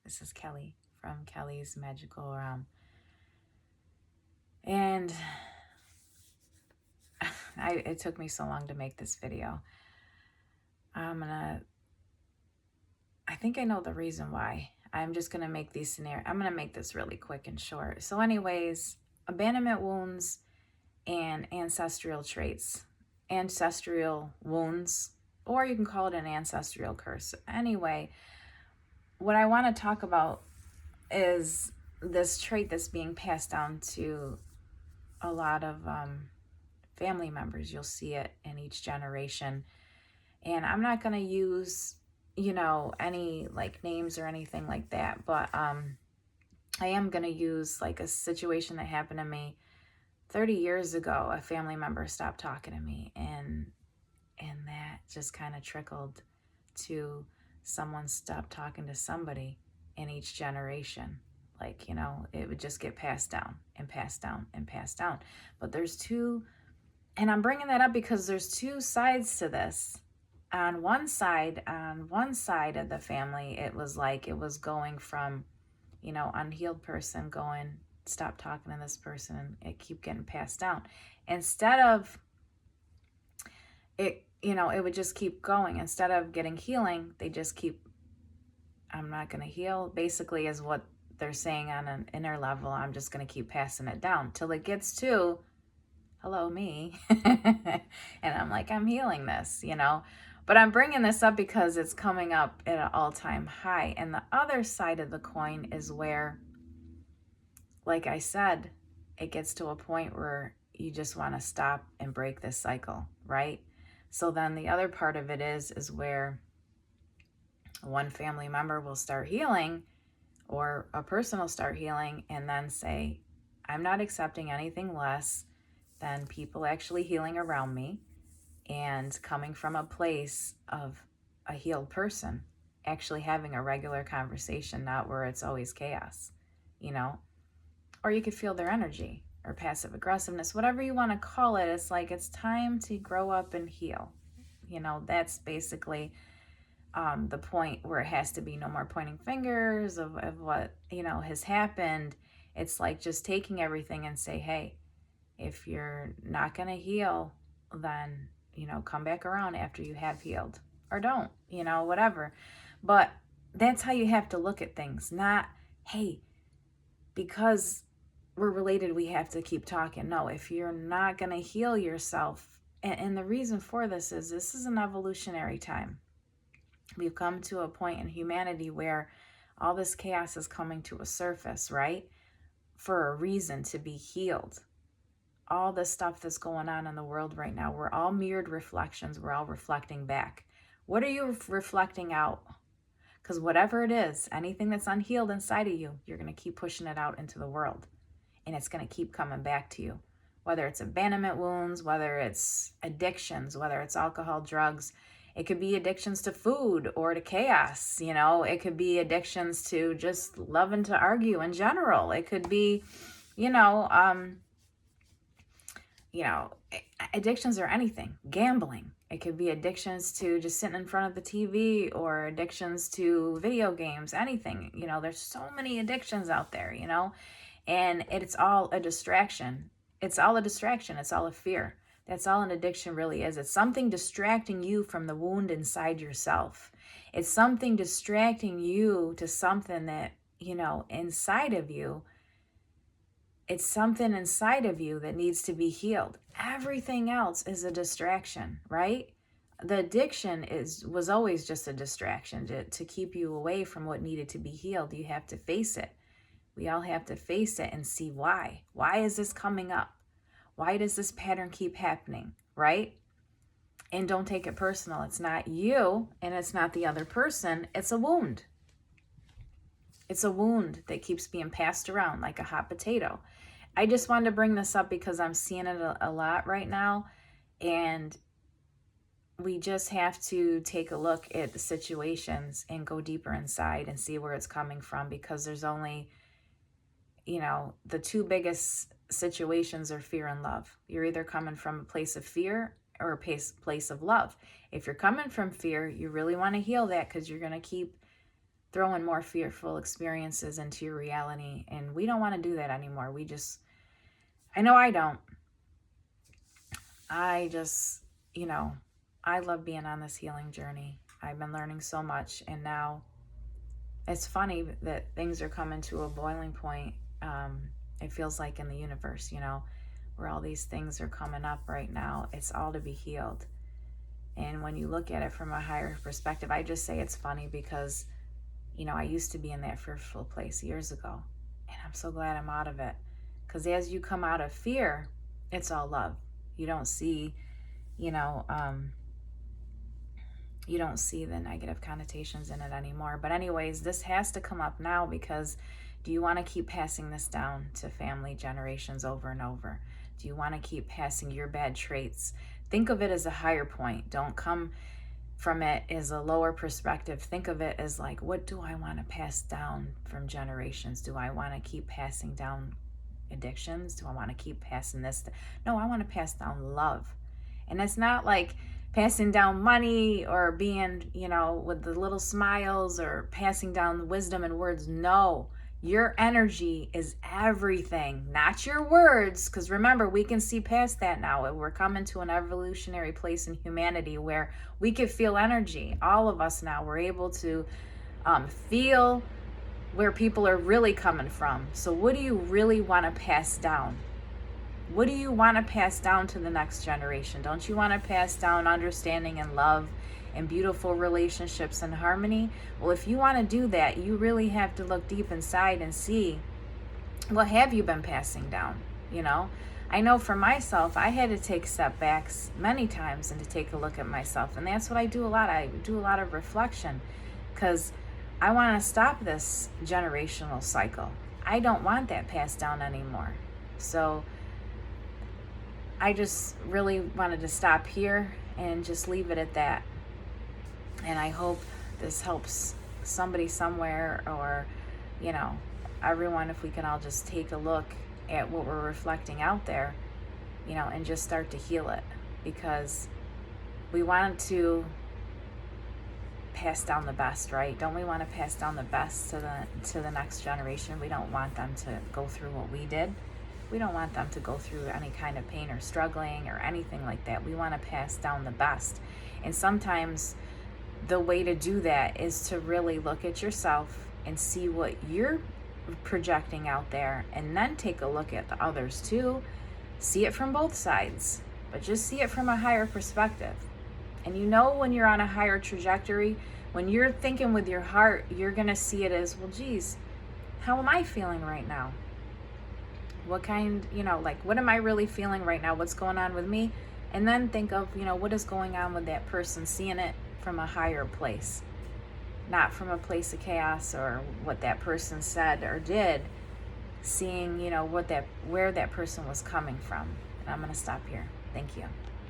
This is Kelly from Kelly's Magical Realm. And it took me so long to make this video. I think I know the reason why. I'm just going to make these scenarios. I'm going to make this really quick and short. So anyways, abandonment wounds and ancestral traits. Ancestral wounds, or you can call it an ancestral curse. Anyway, what I want to talk about is this trait that's being passed down to a lot of family members. You'll see it in each generation. And I'm not going to use, any like names or anything like that, but I am going to use like a situation that happened to me 30 years ago. A family member stopped talking to me, and that just kind of trickled to someone stopped talking to somebody in each generation. Like, it would just get passed down and passed down and passed down. But there's two, and I'm bringing that up because there's two sides to this. On one side of the family, it was like it was going from, unhealed person going, stop talking to this person, and it keep getting passed down. Instead of it, it would just keep going. Instead of getting healing, they just keep, I'm not going to heal, basically is what they're saying on an inner level. I'm just going to keep passing it down till it gets to, hello, me. And I'm like, I'm healing this, But I'm bringing this up because it's coming up at an all-time high. And the other side of the coin is where, like I said, it gets to a point where you just want to stop and break this cycle, right? So then the other part of it is where one family member will start healing, or a person will start healing and then say, I'm not accepting anything less than people actually healing around me and coming from a place of a healed person, actually having a regular conversation, not where it's always chaos, Or you could feel their energy or passive aggressiveness, whatever you want to call it. It's like it's time to grow up and heal. That's basically the point where it has to be no more pointing fingers of what, has happened. It's like just taking everything and say, hey, if you're not going to heal, then, come back around after you have healed, or don't, whatever. But that's how you have to look at things. Not, hey, because we're related, we have to keep talking. No, if you're not going to heal yourself, and the reason for this is an evolutionary time. We've come to a point in humanity where all this chaos is coming to a surface, right? For a reason, to be healed. All the stuff that's going on in the world right now, we're all mirrored reflections. We're all reflecting back. What are you reflecting out? Because whatever it is, anything that's unhealed inside of you, you're going to keep pushing it out into the world. And it's going to keep coming back to you. Whether it's abandonment wounds, whether it's addictions, whether it's alcohol, drugs. It could be addictions to food or to chaos. It could be addictions to just loving to argue in general. It could be, addictions are anything. Gambling. It could be addictions to just sitting in front of the TV, or addictions to video games, anything. There's so many addictions out there, and it's all a distraction. It's all a distraction. It's all a fear. That's all an addiction really is. It's something distracting you from the wound inside yourself. It's something distracting you to something that, inside of you. It's something inside of you that needs to be healed. Everything else is a distraction, right? The addiction was always just a distraction to keep you away from what needed to be healed. You have to face it. We all have to face it and see why. Why is this coming up? Why does this pattern keep happening, right? And don't take it personal. It's not you and it's not the other person. It's a wound. It's a wound that keeps being passed around like a hot potato. I just wanted to bring this up because I'm seeing it a lot right now. And we just have to take a look at the situations and go deeper inside and see where it's coming from, because there's only, the two biggest situations are fear and love. You're either coming from a place of fear or a place of love. If you're coming from fear, you really want to heal that, because you're going to keep throwing more fearful experiences into your reality. And we don't want to do that anymore. I know I don't. I just, I love being on this healing journey. I've been learning so much, and now it's funny that things are coming to a boiling point. It feels like in the universe, where all these things are coming up right now. It's all to be healed. And when you look at it from a higher perspective, I just say it's funny because, I used to be in that fearful place years ago, and I'm so glad I'm out of it. Because as you come out of fear, it's all love. You don't see, you don't see the negative connotations in it anymore. But anyways, this has to come up now, because do you want to keep passing this down to family generations over and over? Do you want to keep passing your bad traits? Think of it as a higher point. Don't come from it as a lower perspective. Think of it as like, what do I want to pass down from generations? Do I want to keep passing down addictions? Do I want to keep passing this? No, I want to pass down love. And it's not like passing down money or being, with the little smiles, or passing down wisdom and words. No, your energy is everything, not your words. Because remember, we can see past that now. We're coming to an evolutionary place in humanity where we can feel energy. All of us now, we're able to feel where people are really coming from. So what do you really want to pass down? What do you want to pass down to the next generation? Don't you want to pass down understanding and love and beautiful relationships and harmony? Well, if you want to do that, you really have to look deep inside and see, what have you been passing down? I know for myself, I had to take setbacks many times and to take a look at myself. And that's what I do a lot. I do a lot of reflection, because I want to stop this generational cycle. I don't want that passed down anymore. So I just really wanted to stop here and just leave it at that. And I hope this helps somebody somewhere, or, everyone, if we can all just take a look at what we're reflecting out there, and just start to heal it. Because we want to pass down the best, right? Don't we want to pass down the best to the next generation? We don't want them to go through what we did. We don't want them to go through any kind of pain or struggling or anything like that. We want to pass down the best. And sometimes the way to do that is to really look at yourself and see what you're projecting out there, and then take a look at the others too. See it from both sides, but just see it from a higher perspective. And when you're on a higher trajectory, when you're thinking with your heart, you're going to see it as, well, geez, how am I feeling right now? What kind, what am I really feeling right now? What's going on with me? And then think of, what is going on with that person, seeing it from a higher place, not from a place of chaos or what that person said or did, seeing, where that person was coming from. And I'm going to stop here. Thank you.